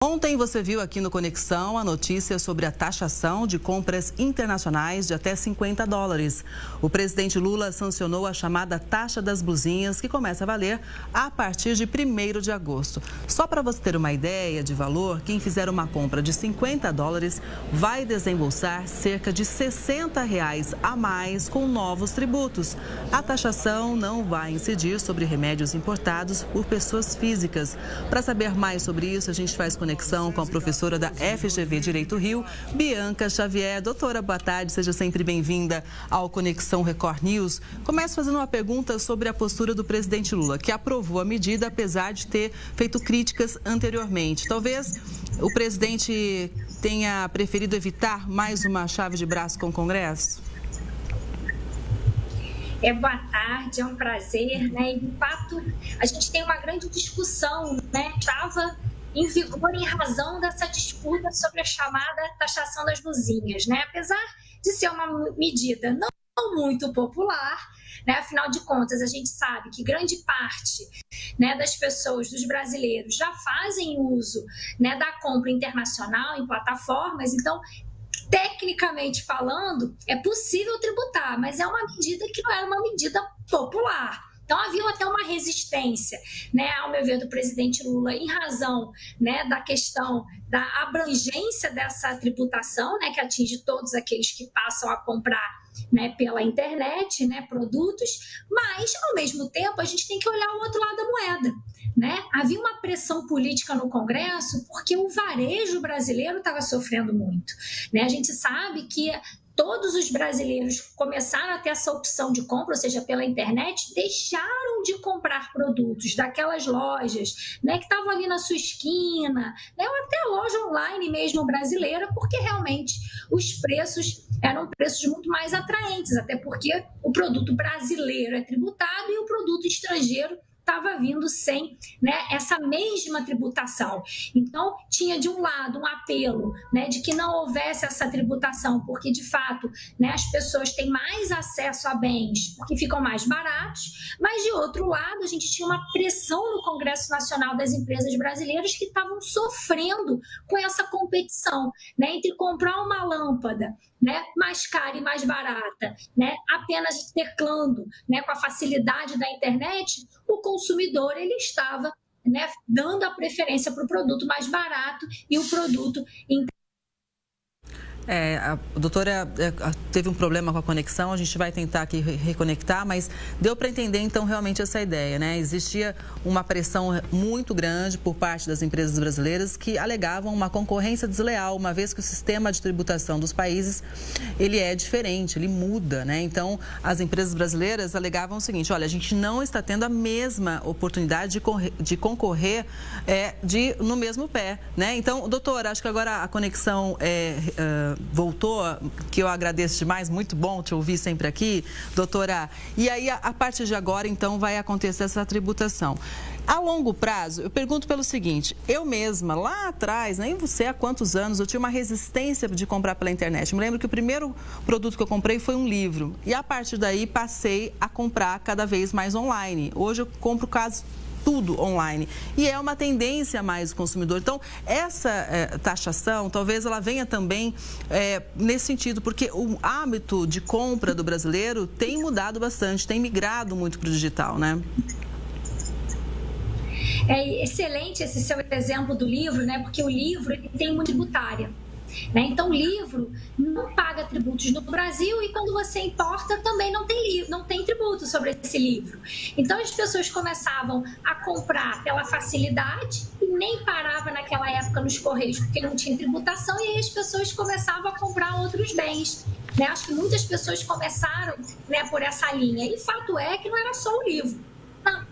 Ontem você viu aqui no Conexão a notícia sobre a taxação de compras internacionais de até $50. O presidente Lula sancionou a chamada taxa das blusinhas, que começa a valer a partir de 1º de agosto. Só para você ter uma ideia de valor, quem fizer uma compra de $50 vai desembolsar cerca de R$60 a mais com novos tributos. A taxação não vai incidir sobre remédios importados por pessoas físicas. Para saber mais sobre isso, a gente faz conexão com a professora da FGV Direito Rio, Bianca Xavier. Doutora, boa tarde, seja sempre bem-vinda ao Conexão Record News. Começo fazendo uma pergunta sobre a postura do presidente Lula, que aprovou a medida, apesar de ter feito críticas anteriormente. Talvez o presidente tenha preferido evitar mais uma chave de braço com o Congresso? Boa tarde, é um prazer, né? E, de fato, a gente tem uma grande discussão, né? Estava em vigor em razão dessa disputa sobre a chamada taxação das blusinhas, né? Apesar de ser uma medida não muito popular, né? Afinal de contas, a gente sabe que grande parte, né, das pessoas, dos brasileiros, já fazem uso, né, da compra internacional em plataformas, então, tecnicamente falando, é possível tributar, mas é uma medida que não é uma medida popular. Então, havia até uma resistência, né, ao meu ver, do presidente Lula, em razão, né, da questão da abrangência dessa tributação, né, que atinge todos aqueles que passam a comprar, né, pela internet, né, produtos, mas, ao mesmo tempo, a gente tem que olhar o outro lado da moeda. Né? Havia uma pressão política no Congresso porque o varejo brasileiro estava sofrendo muito. Né? A gente sabe que todos os brasileiros começaram a ter essa opção de compra, ou seja, pela internet, deixaram de comprar produtos daquelas lojas, né, que estavam ali na sua esquina, né, ou até a loja online mesmo brasileira, porque realmente os preços eram preços muito mais atraentes, até porque o produto brasileiro é tributado e o produto estrangeiro estava vindo sem, né, essa mesma tributação. Então, tinha de um lado um apelo, né, de que não houvesse essa tributação, porque de fato, né, as pessoas têm mais acesso a bens porque ficam mais baratos, mas de outro lado a gente tinha uma pressão no Congresso Nacional das empresas brasileiras que estavam sofrendo com essa competição, né, entre comprar uma lâmpada, né, mais cara e mais barata, né, apenas teclando, né, com a facilidade da internet, o consumidor ele estava, né, dando a preferência para o produto mais barato e o produto A doutora teve um problema com a conexão, a gente vai tentar aqui reconectar, mas deu para entender então realmente essa ideia, né? Existia uma pressão muito grande por parte das empresas brasileiras que alegavam uma concorrência desleal, uma vez que o sistema de tributação dos países, ele é diferente, ele muda, né? Então, as empresas brasileiras alegavam o seguinte: olha, a gente não está tendo a mesma oportunidade de concorrer no mesmo pé, né? Então, doutora, acho que agora a conexão voltou, que eu agradeço demais, muito bom te ouvir sempre aqui, doutora. E aí, a partir de agora, então, vai acontecer essa tributação. A longo prazo, eu pergunto pelo seguinte: eu mesma, lá atrás, nem sei há quantos anos, eu tinha uma resistência de comprar pela internet. Me lembro que o primeiro produto que eu comprei foi um livro. E a partir daí, passei a comprar cada vez mais online. Hoje eu compro quase tudo online. E é uma tendência mais do consumidor. Então, essa taxação, talvez ela venha também nesse sentido, porque o hábito de compra do brasileiro tem mudado bastante, tem migrado muito para o digital, né? É excelente esse seu exemplo do livro, né? Porque o livro ele tem uma tributária. Né? Então, o livro não paga tributos no Brasil e quando você importa também não tem tributo sobre esse livro. Então, as pessoas começavam a comprar pela facilidade e nem parava naquela época nos Correios porque não tinha tributação e aí as pessoas começavam a comprar outros bens. Né? Acho que muitas pessoas começaram, né, por essa linha. E fato é que não era só o livro. Na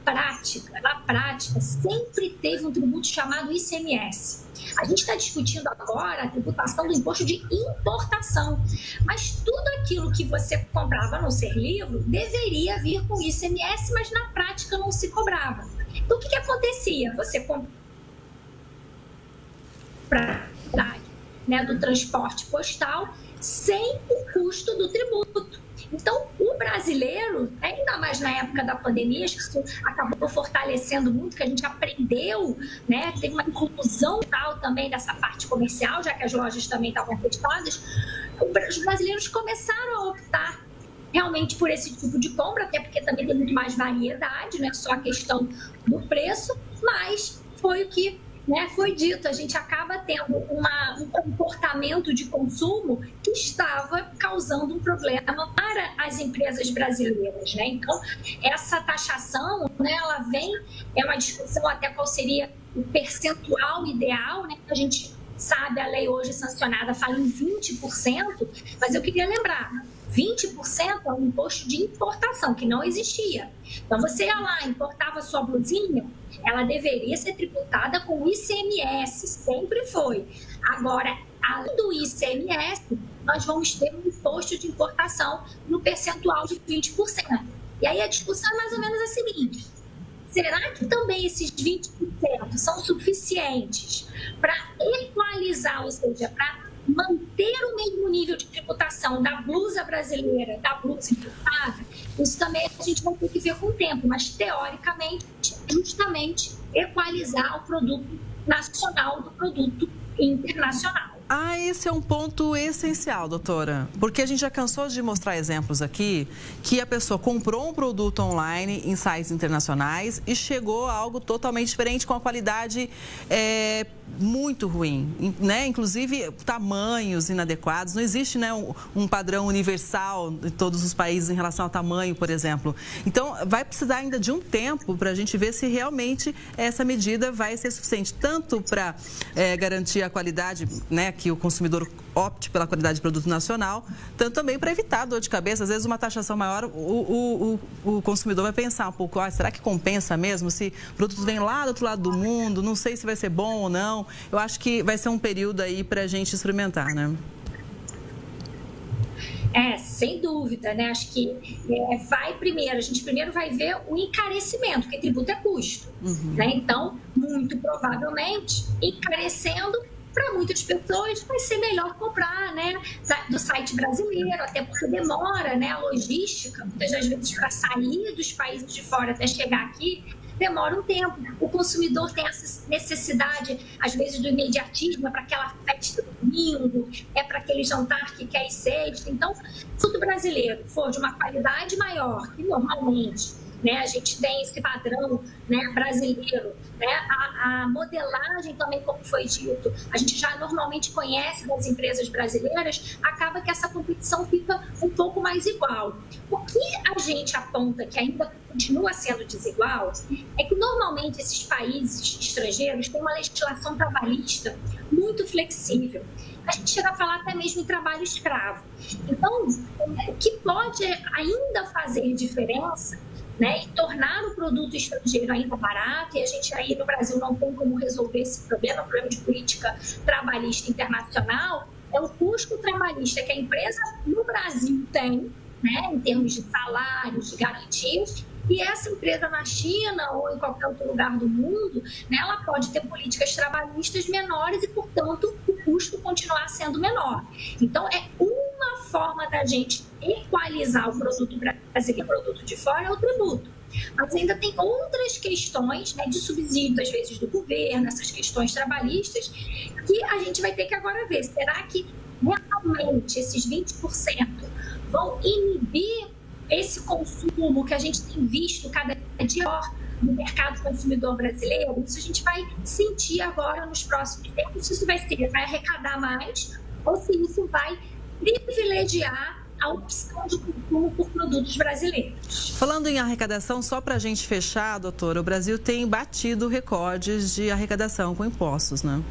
prática, sempre teve um tributo chamado ICMS. A gente está discutindo agora a tributação do imposto de importação, mas tudo aquilo que você comprava, a não ser livro, deveria vir com ICMS, mas na prática não se cobrava. Então, o que acontecia? Você comprava, né, do transporte postal sem o custo do tributo. Então, o brasileiro, ainda mais na época da pandemia, acho que isso acabou fortalecendo muito, que a gente aprendeu, né? Teve uma inclusão tal também dessa parte comercial, já que as lojas também estavam afetadas. Os brasileiros começaram a optar realmente por esse tipo de compra, até porque também tem muito mais variedade, né? Só a questão do preço, mas foi o que, né, foi dito, a gente acaba tendo um comportamento de consumo que estava causando um problema para as empresas brasileiras, né? Então, essa taxação, né, ela vem, é uma discussão até qual seria o percentual ideal, né? A gente sabe, a lei hoje sancionada fala em 20%, mas eu queria lembrar, 20% é um imposto de importação, que não existia. Então, você ia lá, importava sua blusinha, ela deveria ser tributada com o ICMS, sempre foi. Agora, além do ICMS, nós vamos ter um imposto de importação no percentual de 20%. E aí a discussão é mais ou menos a seguinte: será que também esses 20% são suficientes para equalizar, ou seja, para manter o mesmo nível de tributação da blusa brasileira, da blusa importada? Isso também a gente vai ter que ver com o tempo, mas teoricamente, justamente equalizar o produto nacional do produto internacional. Esse é um ponto essencial, doutora, porque a gente já cansou de mostrar exemplos aqui que a pessoa comprou um produto online em sites internacionais e chegou a algo totalmente diferente, com a qualidade muito ruim, né? Inclusive tamanhos inadequados. Não existe, né, um padrão universal em todos os países em relação ao tamanho, por exemplo. Então, vai precisar ainda de um tempo para a gente ver se realmente essa medida vai ser suficiente, tanto para garantir a qualidade, né, que o consumidor opte pela qualidade de produto nacional, tanto também para evitar dor de cabeça. Às vezes, uma taxação maior, o consumidor vai pensar um pouco: será que compensa mesmo? Se o produto vem lá do outro lado do mundo, não sei se vai ser bom ou não. Eu acho que vai ser um período aí para a gente experimentar, né? Sem dúvida, né? Acho que a gente primeiro vai ver o encarecimento, porque tributo é custo, né? Então, muito provavelmente, encarecendo, para muitas pessoas vai ser melhor comprar, né, do site brasileiro, até porque demora, né, a logística, muitas das vezes, para sair dos países de fora até chegar aqui, demora um tempo. O consumidor tem essa necessidade, às vezes, do imediatismo, para aquela festa do domingo, para aquele jantar que quer ir sexta. Então, se o produto brasileiro for de uma qualidade maior, que normalmente, né, a gente tem esse padrão, né, brasileiro, né, a modelagem também, como foi dito, a gente já normalmente conhece das empresas brasileiras, acaba que essa competição fica um pouco mais igual. O que a gente aponta que ainda continua sendo desigual é que normalmente esses países estrangeiros têm uma legislação trabalhista muito flexível. A gente chega a falar até mesmo em trabalho escravo. Então, o que pode ainda fazer diferença, né, e tornar o produto estrangeiro ainda barato, e a gente aí no Brasil não tem como resolver esse problema, o problema de política trabalhista internacional, é o custo trabalhista que a empresa no Brasil tem, né, em termos de salários, de garantias, e essa empresa na China ou em qualquer outro lugar do mundo, né, ela pode ter políticas trabalhistas menores e, portanto, o custo continuar sendo menor. Então, é uma forma da gente equalizar o produto brasileiro e o produto de fora, é o tributo. Mas ainda tem outras questões, né, de subsídio, às vezes, do governo, essas questões trabalhistas, que a gente vai ter que agora ver. Será que realmente esses 20% vão inibir esse consumo que a gente tem visto cada dia maior no mercado consumidor brasileiro? Isso a gente vai sentir agora nos próximos tempos. Se isso vai arrecadar mais ou se isso vai privilegiar a opção de consumo por produtos brasileiros. Falando em arrecadação, só para a gente fechar, doutora, o Brasil tem batido recordes de arrecadação com impostos, né?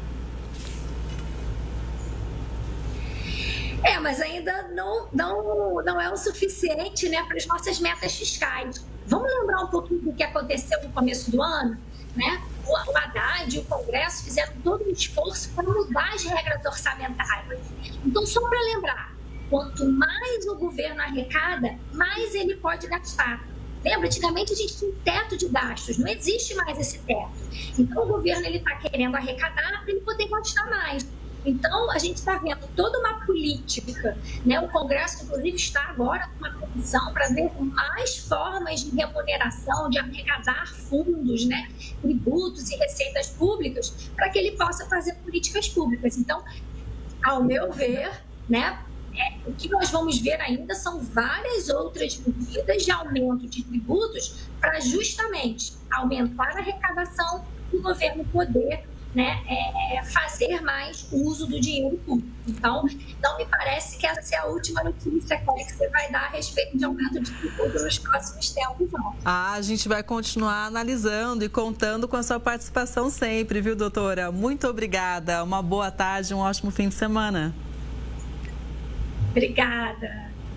Mas ainda não é o suficiente, né, para as nossas metas fiscais. Vamos lembrar um pouquinho do que aconteceu no começo do ano, né? O Haddad e o Congresso fizeram todo um esforço para mudar as regras orçamentárias. Então, só para lembrar, quanto mais o governo arrecada, mais ele pode gastar. Lembra, antigamente a gente tinha um teto de gastos, não existe mais esse teto. Então, o governo está querendo arrecadar para ele poder gastar mais. Então, a gente está vendo toda uma política, né? O Congresso, inclusive, está agora com uma comissão para ver mais formas de remuneração, de arrecadar fundos, né? Tributos e receitas públicas, para que ele possa fazer políticas públicas. Então, ao meu ver, né? O que nós vamos ver ainda são várias outras medidas de aumento de tributos para justamente aumentar a arrecadação e o governo poder, né, fazer mais uso do dinheiro público. Então, não me parece que essa é a última notícia que você vai dar a respeito de aumento de tributo nos próximos tempos, não. A gente vai continuar analisando e contando com a sua participação sempre, viu, doutora? Muito obrigada. Uma boa tarde, um ótimo fim de semana. Obrigada.